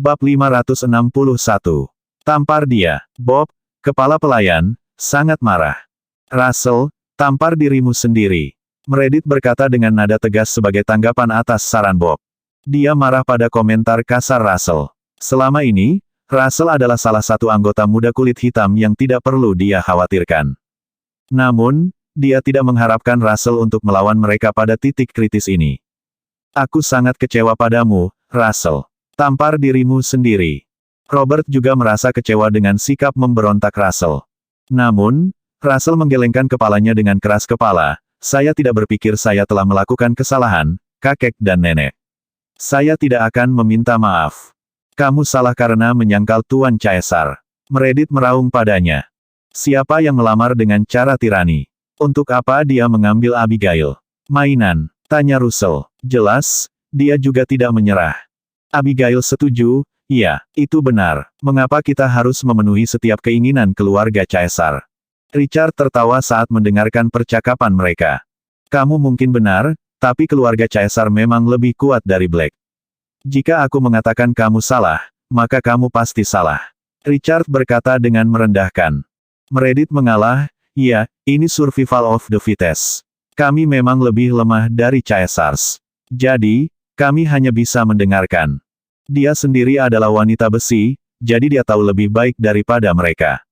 Bab 561. Tampar dia. Bob, kepala pelayan, sangat marah. Russell, tampar dirimu sendiri. Meredith berkata dengan nada tegas sebagai tanggapan atas saran Bob. Dia marah pada komentar kasar Russell. Selama ini, Russell adalah salah satu anggota muda kulit hitam yang tidak perlu dia khawatirkan. Namun, dia tidak mengharapkan Russell untuk melawan mereka pada titik kritis ini. Aku sangat kecewa padamu, Russell. Tampar dirimu sendiri. Robert juga merasa kecewa dengan sikap memberontak Russell. Namun, Russell menggelengkan kepalanya dengan keras kepala. Saya tidak berpikir saya telah melakukan kesalahan, kakek dan nenek. Saya tidak akan meminta maaf. Kamu salah karena menyangkal Tuan Caesar. Meredith meraung padanya. Siapa yang melamar dengan cara tirani? Untuk apa dia mengambil Abigail? Mainan, tanya Russell. Jelas, dia juga tidak menyerah. Abigail setuju, iya, itu benar. Mengapa kita harus memenuhi setiap keinginan keluarga Caesar? Richard tertawa saat mendengarkan percakapan mereka. Kamu mungkin benar, tapi keluarga Caesar memang lebih kuat dari Black. Jika aku mengatakan kamu salah, maka kamu pasti salah. Richard berkata dengan merendahkan. Meredith mengalah, iya, ini survival of the fittest. Kami memang lebih lemah dari Caesars. Jadi, kami hanya bisa mendengarkan. Dia sendiri adalah wanita besi, jadi dia tahu lebih baik daripada mereka.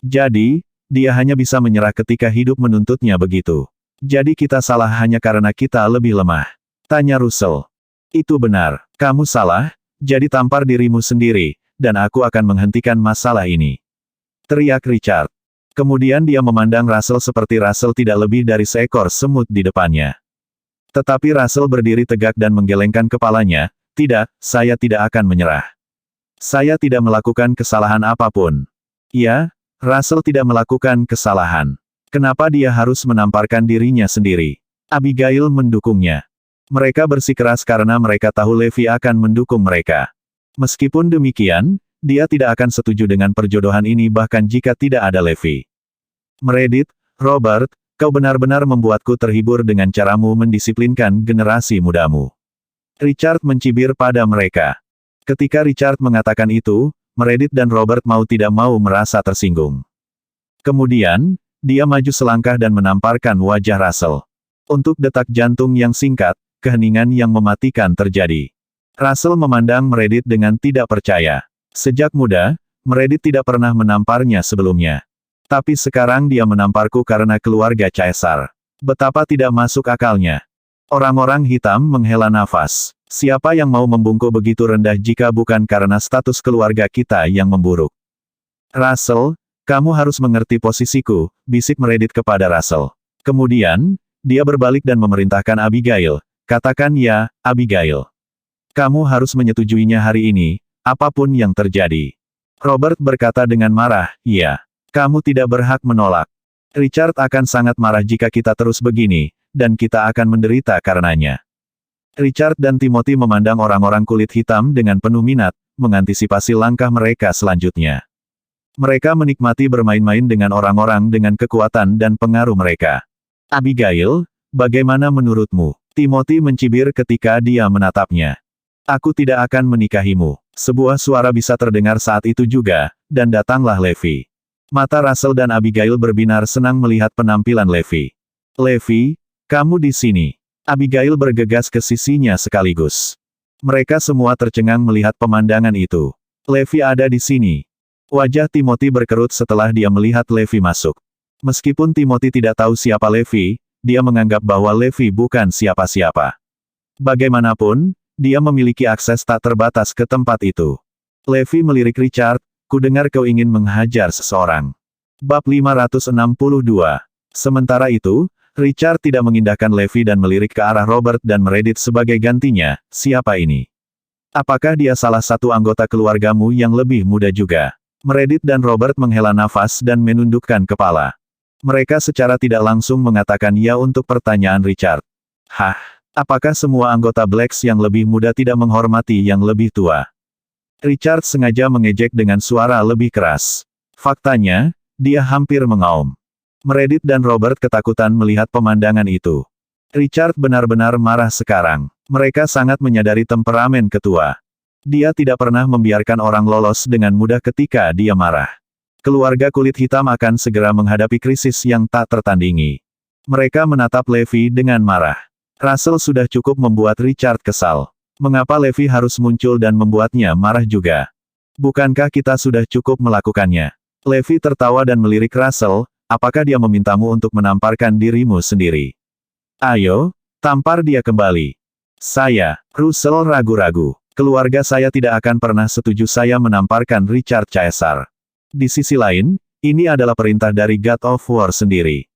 Jadi, dia hanya bisa menyerah ketika hidup menuntutnya begitu. Jadi kita salah hanya karena kita lebih lemah. Tanya Russell. Itu benar, kamu salah, jadi tampar dirimu sendiri, dan aku akan menghentikan masalah ini. Teriak Richard. Kemudian dia memandang Russell seperti Russell tidak lebih dari seekor semut di depannya. Tetapi Russell berdiri tegak dan menggelengkan kepalanya, tidak, saya tidak akan menyerah. Saya tidak melakukan kesalahan apapun. Ya, Russell tidak melakukan kesalahan. Kenapa dia harus menamparkan dirinya sendiri? Abigail mendukungnya. Mereka bersikeras karena mereka tahu Levi akan mendukung mereka. Meskipun demikian, dia tidak akan setuju dengan perjodohan ini bahkan jika tidak ada Levi. Meredith, Robert, kau benar-benar membuatku terhibur dengan caramu mendisiplinkan generasi mudamu. Richard mencibir pada mereka. Ketika Richard mengatakan itu, Meredith dan Robert mau tidak mau merasa tersinggung. Kemudian, dia maju selangkah dan menamparkan wajah Russell. Untuk detak jantung yang singkat, keheningan yang mematikan terjadi. Russell memandang Meredith dengan tidak percaya. Sejak muda, Meredith tidak pernah menamparnya sebelumnya. Tapi sekarang dia menamparku karena keluarga Caesar. Betapa tidak masuk akalnya. Orang-orang hitam menghela nafas. Siapa yang mau membungkuk begitu rendah jika bukan karena status keluarga kita yang memburuk? Russell, kamu harus mengerti posisiku, bisik Meredith kepada Russell. Kemudian, dia berbalik dan memerintahkan Abigail. Katakan ya, Abigail. Kamu harus menyetujuinya hari ini, apapun yang terjadi. Robert berkata dengan marah, iya. Kamu tidak berhak menolak. Richard akan sangat marah jika kita terus begini, dan kita akan menderita karenanya. Richard dan Timothy memandang orang-orang kulit hitam dengan penuh minat, mengantisipasi langkah mereka selanjutnya. Mereka menikmati bermain-main dengan orang-orang dengan kekuatan dan pengaruh mereka. Abigail, bagaimana menurutmu? Timothy mencibir ketika dia menatapnya. Aku tidak akan menikahimu. Sebuah suara bisa terdengar saat itu juga, dan datanglah Levi. Mata Russell dan Abigail berbinar senang melihat penampilan Levi. Levi, kamu di sini. Abigail bergegas ke sisinya sekaligus. Mereka semua tercengang melihat pemandangan itu. Levi ada di sini. Wajah Timothy berkerut setelah dia melihat Levi masuk. Meskipun Timothy tidak tahu siapa Levi, dia menganggap bahwa Levi bukan siapa-siapa. Bagaimanapun, dia memiliki akses tak terbatas ke tempat itu. Levi melirik Richard, kudengar kau ingin menghajar seseorang. Bab 562. Sementara itu, Richard tidak mengindahkan Levi dan melirik ke arah Robert dan Meredith sebagai gantinya, siapa ini? Apakah dia salah satu anggota keluargamu yang lebih muda juga? Meredith dan Robert menghela nafas dan menundukkan kepala. Mereka secara tidak langsung mengatakan ya untuk pertanyaan Richard. Hah, apakah semua anggota Blacks yang lebih muda tidak menghormati yang lebih tua? Richard sengaja mengejek dengan suara lebih keras. Faktanya, dia hampir mengaum. Meredith dan Robert ketakutan melihat pemandangan itu. Richard benar-benar marah sekarang. Mereka sangat menyadari temperamen ketua. Dia tidak pernah membiarkan orang lolos dengan mudah ketika dia marah. Keluarga kulit hitam akan segera menghadapi krisis yang tak tertandingi. Mereka menatap Levi dengan marah. Russell sudah cukup membuat Richard kesal. Mengapa Levi harus muncul dan membuatnya marah juga? Bukankah kita sudah cukup melakukannya? Levi tertawa dan melirik Russell, apakah dia memintamu untuk menamparkan dirimu sendiri? Ayo, tampar dia kembali. Russell ragu-ragu. Keluarga saya tidak akan pernah setuju saya menamparkan Richard Caesar. Di sisi lain, ini adalah perintah dari God of War sendiri.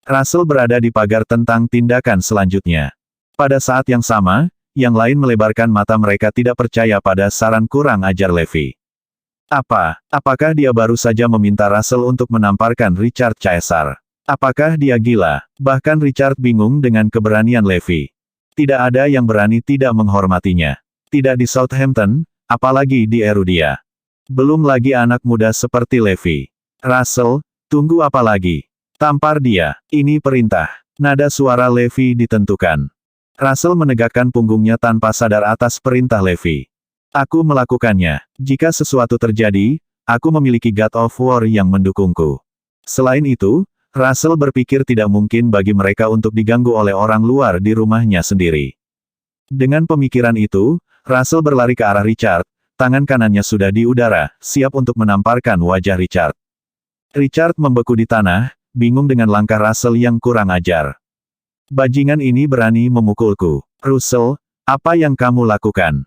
Russell berada di pagar tentang tindakan selanjutnya. Pada saat yang sama, yang lain melebarkan mata mereka tidak percaya pada saran kurang ajar Levi. Apakah dia baru saja meminta Russell untuk menamparkan Richard Caesar? Apakah dia gila? Bahkan Richard bingung dengan keberanian Levi. Tidak ada yang berani tidak menghormatinya. Tidak di Southampton, apalagi di Erudia. Belum lagi anak muda seperti Levi. Russell, tunggu apa lagi? Tampar dia, ini perintah. Nada suara Levi ditentukan. Russell menegakkan punggungnya tanpa sadar atas perintah Levi. Aku melakukannya. Jika sesuatu terjadi, aku memiliki God of War yang mendukungku. Selain itu, Russell berpikir tidak mungkin bagi mereka untuk diganggu oleh orang luar di rumahnya sendiri. Dengan pemikiran itu, Russell berlari ke arah Richard, tangan kanannya sudah di udara, siap untuk menamparkan wajah Richard. Richard membeku di tanah, bingung dengan langkah Russell yang kurang ajar. Bajingan ini berani memukulku. Russell, apa yang kamu lakukan?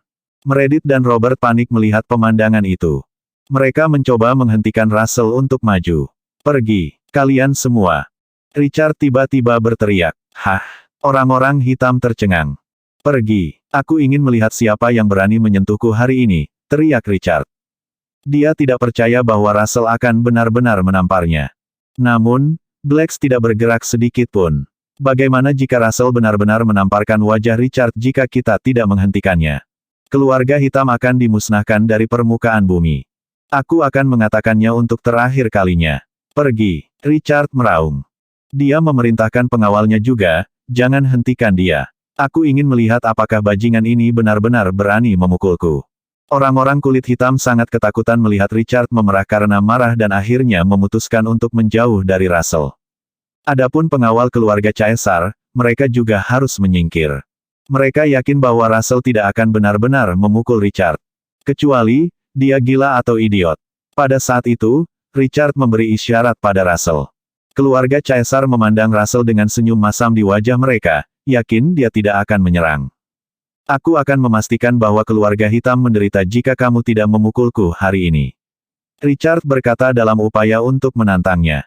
Meredith dan Robert panik melihat pemandangan itu. Mereka mencoba menghentikan Russell untuk maju. Pergi, kalian semua. Richard tiba-tiba berteriak. Hah? Orang-orang hitam tercengang. Pergi, aku ingin melihat siapa yang berani menyentuhku hari ini, teriak Richard. Dia tidak percaya bahwa Russell akan benar-benar menamparnya. Namun, Blacks tidak bergerak sedikit pun. Bagaimana jika Russell benar-benar menamparkan wajah Richard jika kita tidak menghentikannya? Keluarga hitam akan dimusnahkan dari permukaan bumi. Aku akan mengatakannya untuk terakhir kalinya. Pergi, Richard meraung. Dia memerintahkan pengawalnya juga, jangan hentikan dia. Aku ingin melihat apakah bajingan ini benar-benar berani memukulku. Orang-orang kulit hitam sangat ketakutan melihat Richard memerah karena marah dan akhirnya memutuskan untuk menjauh dari Russell. Adapun pengawal keluarga Caesar, mereka juga harus menyingkir. Mereka yakin bahwa Russell tidak akan benar-benar memukul Richard. Kecuali, dia gila atau idiot. Pada saat itu, Richard memberi isyarat pada Russell. Keluarga Caesar memandang Russell dengan senyum masam di wajah mereka, yakin dia tidak akan menyerang. Aku akan memastikan bahwa keluarga hitam menderita jika kamu tidak memukulku hari ini. Richard berkata dalam upaya untuk menantangnya.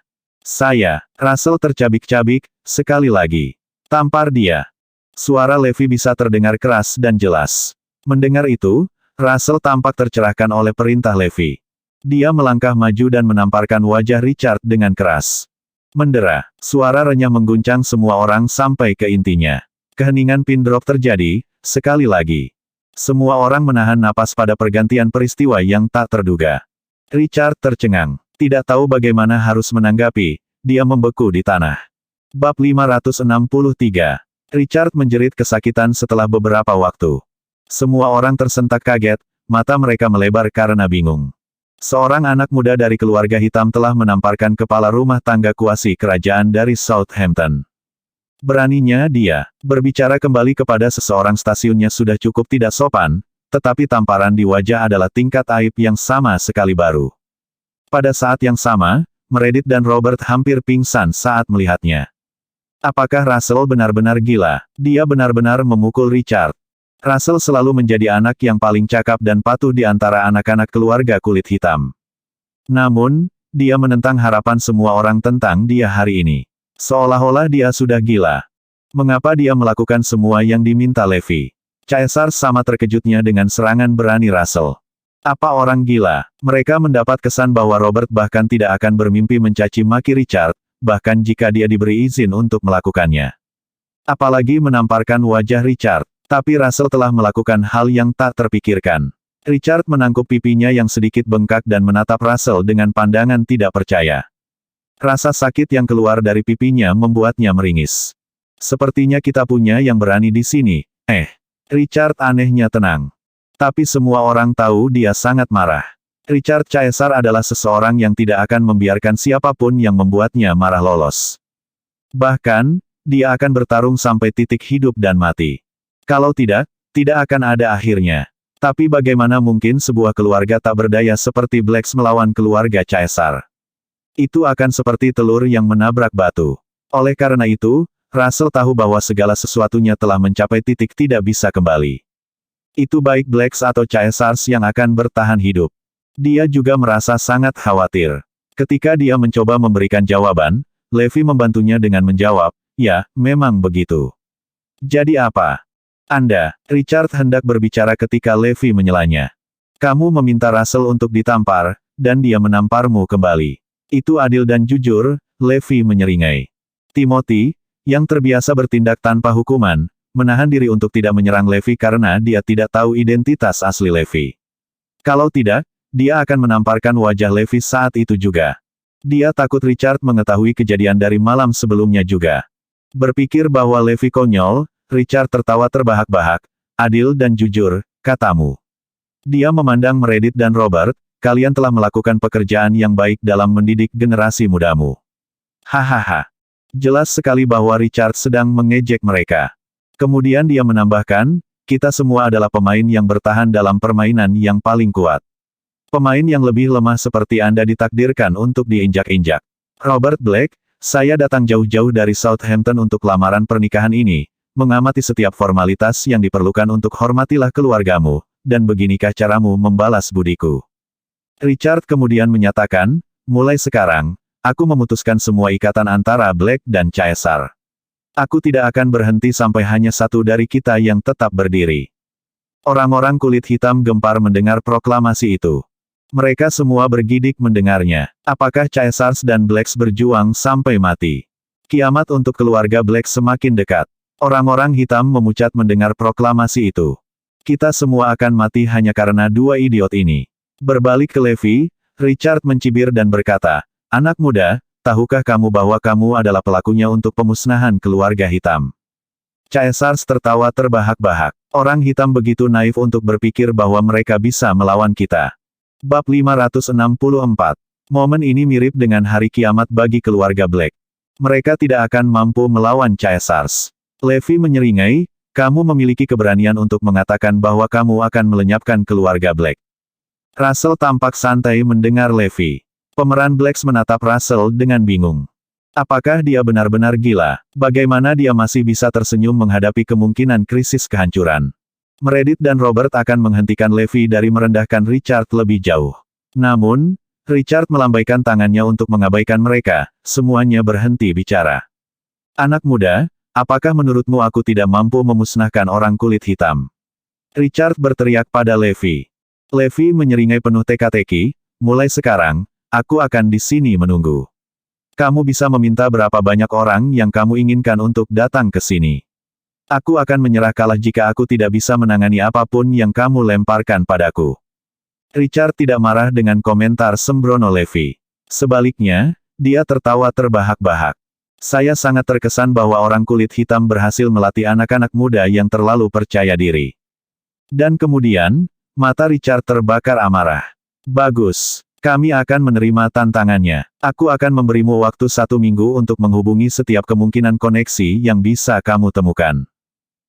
Russell tercabik-cabik, sekali lagi. Tampar dia. Suara Levi bisa terdengar keras dan jelas. Mendengar itu, Russell tampak tercerahkan oleh perintah Levi. Dia melangkah maju dan menamparkan wajah Richard dengan keras. Mendera, suara renyah mengguncang semua orang sampai ke intinya. Keheningan pin drop terjadi, sekali lagi. Semua orang menahan napas pada pergantian peristiwa yang tak terduga. Richard tercengang. Tidak tahu bagaimana harus menanggapi, dia membeku di tanah. Bab 563. Richard menjerit kesakitan setelah beberapa waktu. Semua orang tersentak kaget, mata mereka melebar karena bingung. Seorang anak muda dari keluarga hitam telah menamparkan kepala rumah tangga kuasi kerajaan dari Southampton. Beraninya dia berbicara kembali kepada seseorang stasiunnya sudah cukup tidak sopan, tetapi tamparan di wajah adalah tingkat aib yang sama sekali baru. Pada saat yang sama, Meredith dan Robert hampir pingsan saat melihatnya. Apakah Russell benar-benar gila? Dia benar-benar memukul Richard. Russell selalu menjadi anak yang paling cakap dan patuh di antara anak-anak keluarga kulit hitam. Namun, dia menentang harapan semua orang tentang dia hari ini. Seolah-olah dia sudah gila. Mengapa dia melakukan semua yang diminta Levi? Caesar sama terkejutnya dengan serangan berani Russell. Apa orang gila? Mereka mendapat kesan bahwa Robert bahkan tidak akan bermimpi mencaci maki Richard, bahkan jika dia diberi izin untuk melakukannya. Apalagi menamparkan wajah Richard. Tapi Russell telah melakukan hal yang tak terpikirkan. Richard menangkup pipinya yang sedikit bengkak dan menatap Russell dengan pandangan tidak percaya. Rasa sakit yang keluar dari pipinya membuatnya meringis. Sepertinya kita punya yang berani di sini. Richard anehnya tenang. Tapi semua orang tahu dia sangat marah. Richard Caesar adalah seseorang yang tidak akan membiarkan siapapun yang membuatnya marah lolos. Bahkan, dia akan bertarung sampai titik hidup dan mati. Kalau tidak, tidak akan ada akhirnya. Tapi bagaimana mungkin sebuah keluarga tak berdaya seperti Blacks melawan keluarga Caesar? Itu akan seperti telur yang menabrak batu. Oleh karena itu, Russell tahu bahwa segala sesuatunya telah mencapai titik tidak bisa kembali. Itu baik Blacks atau Caesars yang akan bertahan hidup. Dia juga merasa sangat khawatir. Ketika dia mencoba memberikan jawaban, Levi membantunya dengan menjawab, "Ya, memang begitu." "Jadi apa?" "Anda," Richard hendak berbicara ketika Levi menyelanya. "Kamu meminta Russell untuk ditampar, dan dia menamparmu kembali. Itu adil dan jujur," Levi menyeringai. Timothy, yang terbiasa bertindak tanpa hukuman, menahan diri untuk tidak menyerang Levi karena dia tidak tahu identitas asli Levi. Kalau tidak, dia akan menamparkan wajah Levi saat itu juga. Dia takut Richard mengetahui kejadian dari malam sebelumnya juga. Berpikir bahwa Levi konyol, Richard tertawa terbahak-bahak. "Adil dan jujur, katamu." Dia memandang Meredith dan Robert, "Kalian telah melakukan pekerjaan yang baik dalam mendidik generasi mudamu." Hahaha. Jelas sekali bahwa Richard sedang mengejek mereka. Kemudian dia menambahkan, "Kita semua adalah pemain yang bertahan dalam permainan yang paling kuat. Pemain yang lebih lemah seperti Anda ditakdirkan untuk diinjak-injak." "Robert Black, saya datang jauh-jauh dari Southampton untuk lamaran pernikahan ini, mengamati setiap formalitas yang diperlukan untuk hormatilah keluargamu, dan beginikah caramu membalas budiku." Richard kemudian menyatakan, "Mulai sekarang, aku memutuskan semua ikatan antara Black dan Caesar. Aku tidak akan berhenti sampai hanya satu dari kita yang tetap berdiri." Orang-orang kulit hitam gempar mendengar proklamasi itu. Mereka semua bergidik mendengarnya. Apakah Caesars dan Blacks berjuang sampai mati? Kiamat untuk keluarga Black semakin dekat. Orang-orang hitam memucat mendengar proklamasi itu. "Kita semua akan mati hanya karena dua idiot ini." Berbalik ke Levi, Richard mencibir dan berkata, "Anak muda, tahukah kamu bahwa kamu adalah pelakunya untuk pemusnahan keluarga hitam?" Caesars tertawa terbahak-bahak. Orang hitam begitu naif untuk berpikir bahwa mereka bisa melawan kita. Bab 564. Momen ini mirip dengan hari kiamat bagi keluarga Black. Mereka tidak akan mampu melawan Caesars. Levi menyeringai, "Kamu memiliki keberanian untuk mengatakan bahwa kamu akan melenyapkan keluarga Black." Russell tampak santai mendengar Levi. Pemeran Blacks menatap Russell dengan bingung. Apakah dia benar-benar gila? Bagaimana dia masih bisa tersenyum menghadapi kemungkinan krisis kehancuran? Meredith dan Robert akan menghentikan Levi dari merendahkan Richard lebih jauh. Namun, Richard melambaikan tangannya untuk mengabaikan mereka, semuanya berhenti bicara. "Anak muda, apakah menurutmu aku tidak mampu memusnahkan orang kulit hitam?" Richard berteriak pada Levi. Levi menyeringai penuh teka-teki, "Mulai sekarang, aku akan di sini menunggu. Kamu bisa meminta berapa banyak orang yang kamu inginkan untuk datang ke sini. Aku akan menyerah kalah jika aku tidak bisa menangani apapun yang kamu lemparkan padaku." Richard tidak marah dengan komentar sembrono Levi. Sebaliknya, dia tertawa terbahak-bahak. "Saya sangat terkesan bahwa orang kulit hitam berhasil melatih anak-anak muda yang terlalu percaya diri." Dan kemudian, mata Richard terbakar amarah. "Bagus. Kami akan menerima tantangannya. Aku akan memberimu waktu 1 minggu untuk menghubungi setiap kemungkinan koneksi yang bisa kamu temukan.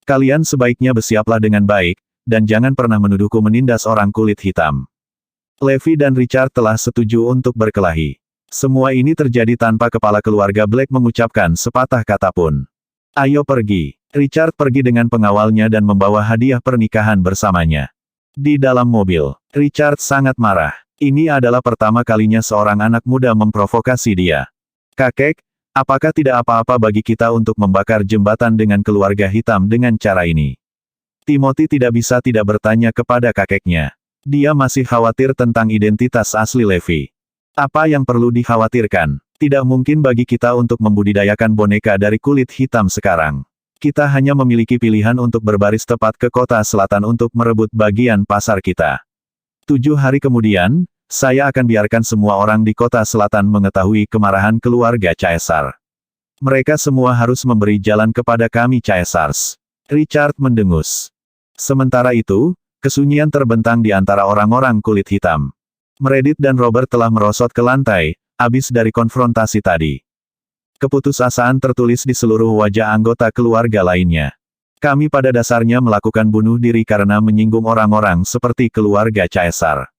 Kalian sebaiknya bersiaplah dengan baik, dan jangan pernah menuduhku menindas orang kulit hitam." Levi dan Richard telah setuju untuk berkelahi. Semua ini terjadi tanpa kepala keluarga Black mengucapkan sepatah kata pun. "Ayo pergi." Richard pergi dengan pengawalnya dan membawa hadiah pernikahan bersamanya. Di dalam mobil, Richard sangat marah. Ini adalah pertama kalinya seorang anak muda memprovokasi dia. "Kakek, apakah tidak apa-apa bagi kita untuk membakar jembatan dengan keluarga hitam dengan cara ini?" Timothy tidak bisa tidak bertanya kepada kakeknya. Dia masih khawatir tentang identitas asli Levi. "Apa yang perlu dikhawatirkan? Tidak mungkin bagi kita untuk membudidayakan boneka dari kulit hitam sekarang. Kita hanya memiliki pilihan untuk berbaris tepat ke kota selatan untuk merebut bagian pasar kita. 7 hari kemudian, saya akan biarkan semua orang di kota selatan mengetahui kemarahan keluarga Caesar. Mereka semua harus memberi jalan kepada kami Caesars." Richard mendengus. Sementara itu, Kesunyian terbentang di antara orang-orang kulit hitam. Meredith dan Robert telah merosot ke lantai, habis dari konfrontasi tadi. Keputusasaan tertulis di seluruh wajah anggota keluarga lainnya. Kami pada dasarnya melakukan bunuh diri karena menyinggung orang-orang seperti keluarga Caesar.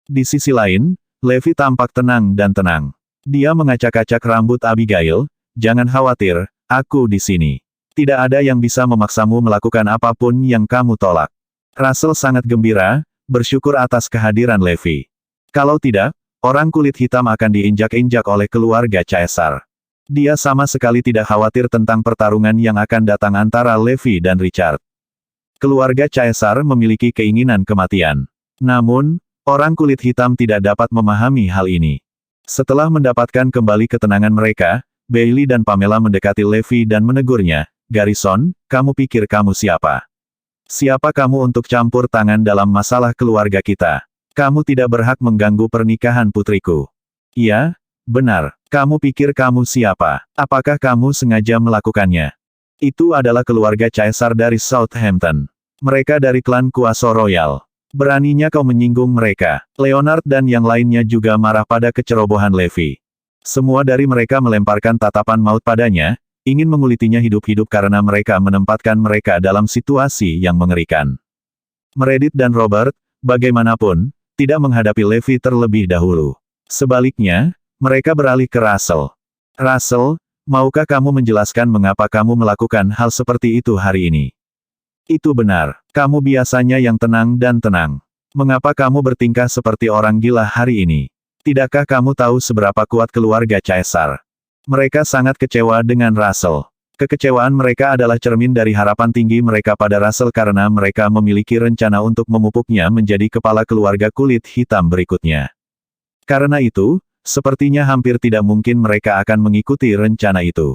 Di sisi lain, Levi tampak tenang dan tenang. Dia mengacak-acak rambut Abigail, "Jangan khawatir, aku di sini. Tidak ada yang bisa memaksamu melakukan apapun yang kamu tolak." Russell sangat gembira, bersyukur atas kehadiran Levi. Kalau tidak, orang kulit hitam akan diinjak-injak oleh keluarga Caesar. Dia sama sekali tidak khawatir tentang pertarungan yang akan datang antara Levi dan Richard. Keluarga Caesar memiliki keinginan kematian. Namun, orang kulit hitam tidak dapat memahami hal ini. Setelah mendapatkan kembali ketenangan mereka, Bailey dan Pamela mendekati Levi dan menegurnya, "Garrison, kamu pikir kamu siapa? Siapa kamu untuk campur tangan dalam masalah keluarga kita? Kamu tidak berhak mengganggu pernikahan putriku." "Iya, benar. Kamu pikir kamu siapa? Apakah kamu sengaja melakukannya?" "Itu adalah keluarga Caesar dari Southampton. Mereka dari klan Kuaso Royal. Beraninya kau menyinggung mereka." Leonard dan yang lainnya juga marah pada kecerobohan Levi. Semua dari mereka melemparkan tatapan maut padanya, ingin mengulitinya hidup-hidup karena mereka menempatkan mereka dalam situasi yang mengerikan. Meredith dan Robert, bagaimanapun, tidak menghadapi Levi terlebih dahulu. Sebaliknya, mereka beralih ke Russell. "Russell, maukah kamu menjelaskan mengapa kamu melakukan hal seperti itu hari ini?" "Itu benar. Kamu biasanya yang tenang dan tenang. Mengapa kamu bertingkah seperti orang gila hari ini? Tidakkah kamu tahu seberapa kuat keluarga Caesar?" Mereka sangat kecewa dengan Russell. Kekecewaan mereka adalah cermin dari harapan tinggi mereka pada Russell karena mereka memiliki rencana untuk memupuknya menjadi kepala keluarga kulit hitam berikutnya. Karena itu, sepertinya hampir tidak mungkin mereka akan mengikuti rencana itu.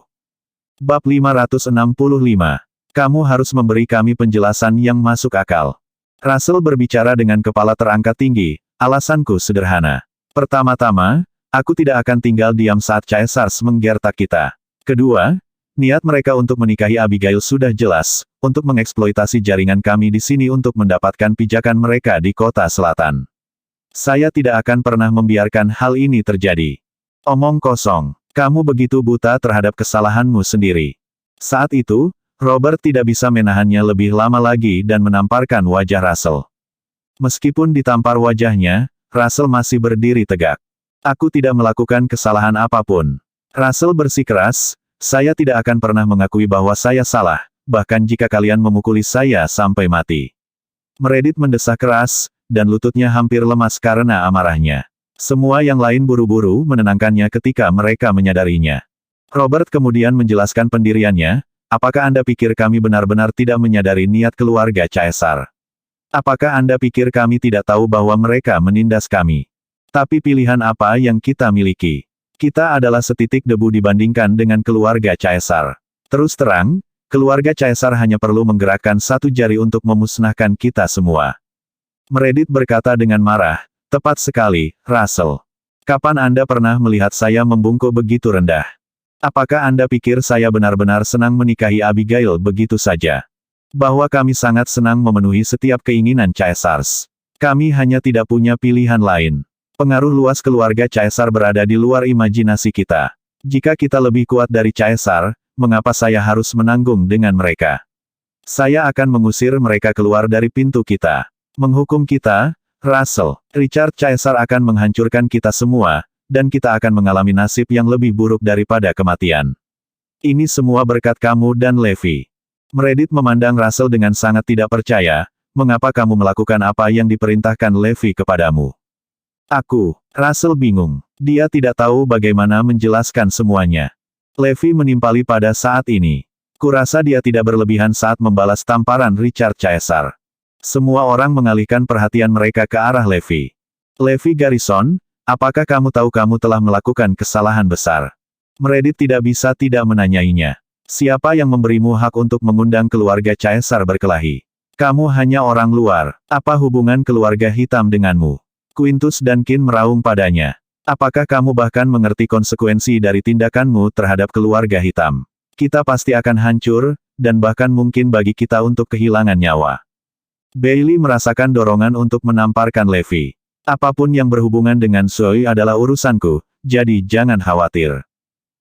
Bab 565. Kamu harus memberi kami penjelasan yang masuk akal. Russell berbicara dengan kepala terangkat tinggi, "Alasanku sederhana. Pertama-tama, aku tidak akan tinggal diam saat Caesar menggertak kita. Kedua, niat mereka untuk menikahi Abigail sudah jelas, untuk mengeksploitasi jaringan kami di sini untuk mendapatkan pijakan mereka di kota selatan. Saya tidak akan pernah membiarkan hal ini terjadi." "Omong kosong. Kamu begitu buta terhadap kesalahanmu sendiri." Saat itu, Robert tidak bisa menahannya lebih lama lagi dan menamparkan wajah Russell. Meskipun ditampar wajahnya, Russell masih berdiri tegak. "Aku tidak melakukan kesalahan apapun." Russell bersikeras, "Saya tidak akan pernah mengakui bahwa saya salah, bahkan jika kalian memukuli saya sampai mati." Meredith mendesah keras, dan lututnya hampir lemas karena amarahnya. Semua yang lain buru-buru menenangkannya ketika mereka menyadarinya. Robert kemudian menjelaskan pendiriannya, "Apakah Anda pikir kami benar-benar tidak menyadari niat keluarga Caesar? Apakah Anda pikir kami tidak tahu bahwa mereka menindas kami? Tapi pilihan apa yang kita miliki? Kita adalah setitik debu dibandingkan dengan keluarga Caesar. Terus terang, keluarga Caesar hanya perlu menggerakkan satu jari untuk memusnahkan kita semua." Meredith berkata dengan marah, "Tepat sekali, Russell. Kapan Anda pernah melihat saya membungkuk begitu rendah? Apakah Anda pikir saya benar-benar senang menikahi Abigail begitu saja? Bahwa kami sangat senang memenuhi setiap keinginan Caesar. Kami hanya tidak punya pilihan lain. Pengaruh luas keluarga Caesar berada di luar imajinasi kita. Jika kita lebih kuat dari Caesar, mengapa saya harus menanggung dengan mereka? Saya akan mengusir mereka keluar dari pintu kita. Menghukum kita, Russell. Richard Caesar akan menghancurkan kita semua, dan kita akan mengalami nasib yang lebih buruk daripada kematian. Ini semua berkat kamu dan Levi." Meredith memandang Russell dengan sangat tidak percaya, "Mengapa kamu melakukan apa yang diperintahkan Levi kepadamu?" Russell bingung. Dia tidak tahu bagaimana menjelaskan semuanya. Levi menimpali pada saat ini. Kurasa dia tidak berlebihan saat membalas tamparan Richard Caesar. Semua orang mengalihkan perhatian mereka ke arah Levi. "Levi Garrison, apakah kamu tahu kamu telah melakukan kesalahan besar?" Meredith tidak bisa tidak menanyainya. "Siapa yang memberimu hak untuk mengundang keluarga Caesar berkelahi? Kamu hanya orang luar. Apa hubungan keluarga hitam denganmu?" Quintus dan Kin meraung padanya. "Apakah kamu bahkan mengerti konsekuensi dari tindakanmu terhadap keluarga hitam? Kita pasti akan hancur, dan bahkan mungkin bagi kita untuk kehilangan nyawa." Bailey merasakan dorongan untuk menamparkan Levi. Apapun yang berhubungan dengan Zoe adalah urusanku, jadi jangan khawatir.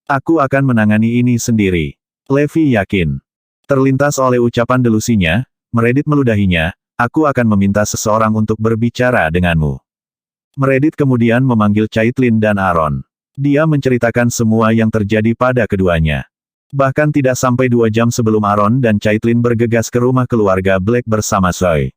Aku akan menangani ini sendiri. Levi yakin. Terlintas oleh ucapan delusinya, Meredith meludahinya, aku akan meminta seseorang untuk berbicara denganmu. Meredith kemudian memanggil Caitlin dan Aaron. Dia menceritakan semua yang terjadi pada keduanya. Bahkan tidak sampai 2 jam sebelum Aaron dan Caitlin bergegas ke rumah keluarga Black bersama Zoe.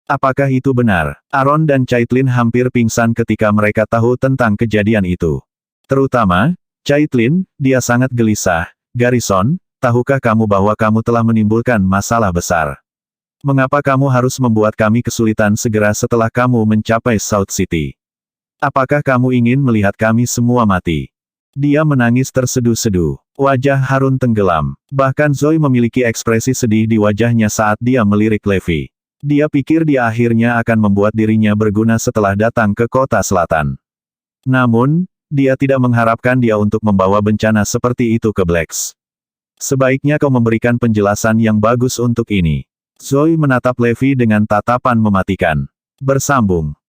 Apakah itu benar? Aaron dan Caitlin hampir pingsan ketika mereka tahu tentang kejadian itu. Terutama, Caitlin, dia sangat gelisah. Garrison, tahukah kamu bahwa kamu telah menimbulkan masalah besar? Mengapa kamu harus membuat kami kesulitan segera setelah kamu mencapai South City? Apakah kamu ingin melihat kami semua mati? Dia menangis terseduh-seduh. Wajah Harun tenggelam. Bahkan Zoe memiliki ekspresi sedih di wajahnya saat dia melirik Levi. Dia pikir dia akhirnya akan membuat dirinya berguna setelah datang ke kota selatan. Namun, dia tidak mengharapkan dia untuk membawa bencana seperti itu ke Blacks. Sebaiknya kau memberikan penjelasan yang bagus untuk ini. Zoe menatap Levi dengan tatapan mematikan. Bersambung.